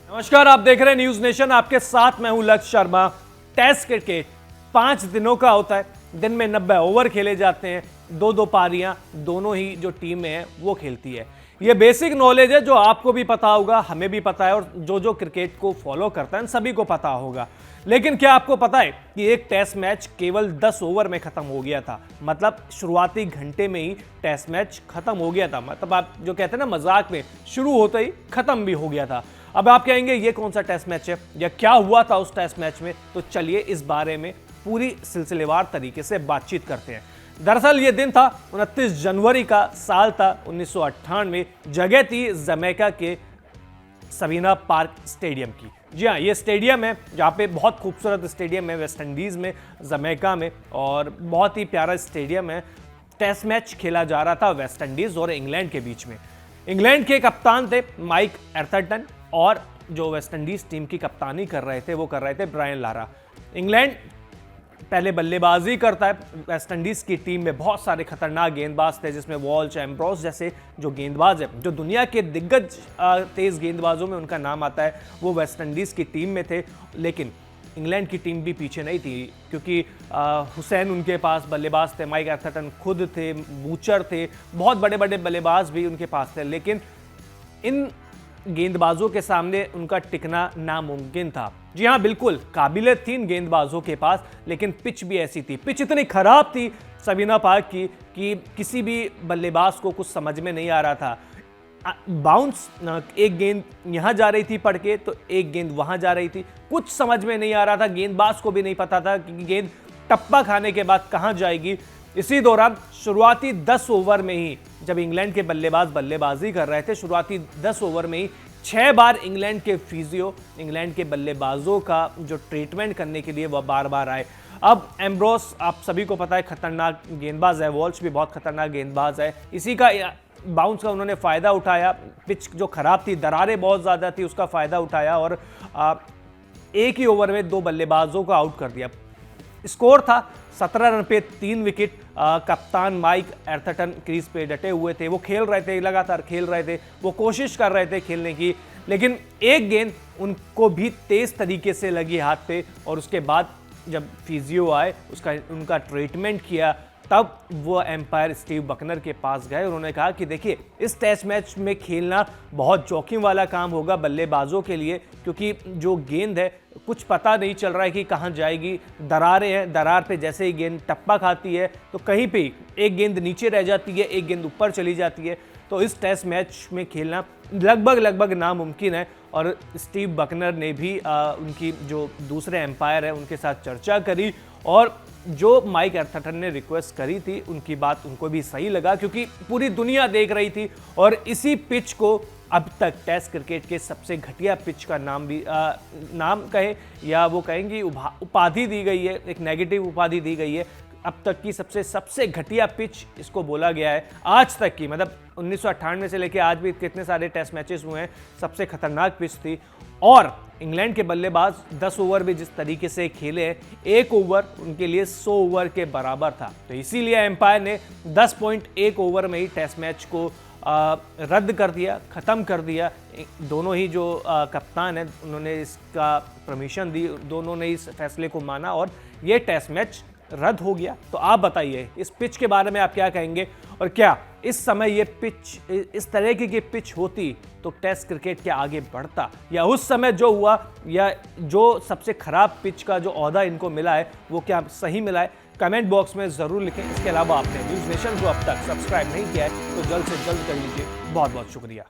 नमस्कार, आप देख रहे हैं न्यूज नेशन। आपके साथ मैं हूं लक्ष्य शर्मा। टेस्ट क्रिकेट 5 दिनों का होता है। दिन में 90 ओवर खेले जाते हैं। दो पारियां दोनों ही जो टीमें हैं वो खेलती है। ये बेसिक नॉलेज है जो आपको भी पता होगा, हमें भी पता है, और जो क्रिकेट को फॉलो करता है सभी को पता होगा। लेकिन क्या आपको पता है कि एक टेस्ट मैच केवल 10 ओवर में खत्म हो गया था। मतलब शुरुआती घंटे में ही टेस्ट मैच खत्म हो गया था। मतलब आप जो कहते हैं ना मजाक में, शुरू होते ही खत्म भी हो गया था। अब आप कहेंगे ये कौन सा टेस्ट मैच है या क्या हुआ था उस टेस्ट मैच में, तो चलिए इस बारे में पूरी सिलसिलेवार तरीके से बातचीत करते हैं। दरअसल ये दिन था 29 जनवरी का, साल था 1998। जगह थी जमैका के सवीना पार्क स्टेडियम की। जी हाँ, ये स्टेडियम है जहाँ पे बहुत खूबसूरत स्टेडियम है वेस्ट इंडीज़ में, जमैका में, और बहुत ही प्यारा स्टेडियम है। टेस्ट मैच खेला जा रहा था वेस्ट इंडीज़ और इंग्लैंड के बीच में। इंग्लैंड के कप्तान थे माइक एर्थरटन, और जो वेस्ट इंडीज टीम की कप्तानी कर रहे थे वो कर रहे थे ब्रायन लारा। इंग्लैंड पहले बल्लेबाजी करता है। वेस्ट इंडीज की टीम में बहुत सारे खतरनाक गेंदबाज थे, जिसमें वॉल्श, एम्ब्रोस जैसे जो गेंदबाज है, जो दुनिया के दिग्गज तेज गेंदबाजों में उनका नाम आता है, वो वेस्ट इंडीज की टीम में थे। लेकिन इंग्लैंड की टीम भी पीछे नहीं थी, क्योंकि हुसैन उनके पास बल्लेबाज थे, माइक एर्थरटन खुद थे, बूचर थे, बहुत बड़े बड़े बल्लेबाज भी उनके पास थे। लेकिन इन गेंदबाजों के सामने उनका टिकना नामुमकिन था। जी हाँ, बिल्कुल काबिलियत थी इन गेंदबाजों के पास, लेकिन पिच भी ऐसी थी, पिच इतनी खराब थी सवीना पार्क की कि किसी भी बल्लेबाज को कुछ समझ में नहीं आ रहा था। बाउंस, एक गेंद यहाँ जा रही थी पड़ के, तो एक गेंद वहाँ जा रही थी, कुछ समझ में नहीं आ रहा था। गेंदबाज को भी नहीं पता था कि गेंद टप्पा खाने के बाद कहाँ जाएगी। इसी दौरान शुरुआती 10 ओवर में ही, जब इंग्लैंड के बल्लेबाज बल्लेबाजी कर रहे थे, शुरुआती 10 ओवर में ही 6 बार इंग्लैंड के फिजियो, इंग्लैंड के बल्लेबाजों का जो ट्रीटमेंट करने के लिए वह बार बार आए। अब एम्ब्रोस आप सभी को पता है खतरनाक गेंदबाज है, वॉल्श भी बहुत खतरनाक गेंदबाज है। इसी का बाउंस का उन्होंने फ़ायदा उठाया। पिच जो खराब थी, दरारें बहुत ज़्यादा थी, उसका फ़ायदा उठाया और एक ही ओवर में 2 बल्लेबाजों को आउट कर दिया। स्कोर था 17 रन पे 3 विकेट। कप्तान माइक एर्थरटन क्रीज पे डटे हुए थे, वो खेल रहे थे, लगातार खेल रहे थे, वो कोशिश कर रहे थे खेलने की। लेकिन एक गेंद उनको भी तेज तरीके से लगी हाथ पे, और उसके बाद जब फिजियो आए, उनका ट्रीटमेंट किया, तब वो एम्पायर स्टीव बकनर के पास गए। उन्होंने कहा कि देखिए, इस टेस्ट मैच में खेलना बहुत जोखिम वाला काम होगा बल्लेबाजों के लिए, क्योंकि जो गेंद है कुछ पता नहीं चल रहा है कि कहाँ जाएगी। दरारें हैं, दरार पे जैसे ही गेंद टप्पा खाती है तो कहीं पे एक गेंद नीचे रह जाती है, एक गेंद ऊपर चली जाती है। तो इस टेस्ट मैच में खेलना लगभग नामुमकिन है। और स्टीव बकनर ने भी उनकी जो दूसरे एम्पायर है उनके साथ चर्चा करी, और जो माइक एर्थरटन ने रिक्वेस्ट करी थी उनकी बात उनको भी सही लगा, क्योंकि पूरी दुनिया देख रही थी। और इसी पिच को अब तक टेस्ट क्रिकेट के सबसे घटिया पिच का नाम भी नाम कहे या वो कहेंगे उपाधि दी गई है, एक नेगेटिव उपाधि दी गई है। अब तक की सबसे घटिया पिच इसको बोला गया है आज तक की। मतलब 1998 से लेकर आज भी कितने सारे टेस्ट मैचेस हुए हैं, सबसे खतरनाक पिच थी। और इंग्लैंड के बल्लेबाज 10 ओवर भी जिस तरीके से खेले हैं, एक ओवर उनके लिए 100 ओवर के बराबर था। तो इसीलिए एम्पायर ने 10.1 ओवर में ही टेस्ट मैच को रद्द कर दिया, ख़त्म कर दिया। दोनों ही जो कप्तान हैं उन्होंने इसका परमिशन दी, दोनों ने इस फैसले को माना और ये टेस्ट मैच रद्द हो गया। तो आप बताइए इस पिच के बारे में आप क्या कहेंगे, और क्या इस समय ये पिच, इस तरह की पिच होती तो टेस्ट क्रिकेट के आगे बढ़ता, या उस समय जो हुआ, या जो सबसे खराब पिच का जो ओहदा इनको मिला है वो क्या सही मिला है? कमेंट बॉक्स में ज़रूर लिखें। इसके अलावा आपने न्यूज़ नेशन को अब तक सब्सक्राइब नहीं किया है तो जल्द से जल्द कर लीजिए। बहुत बहुत शुक्रिया।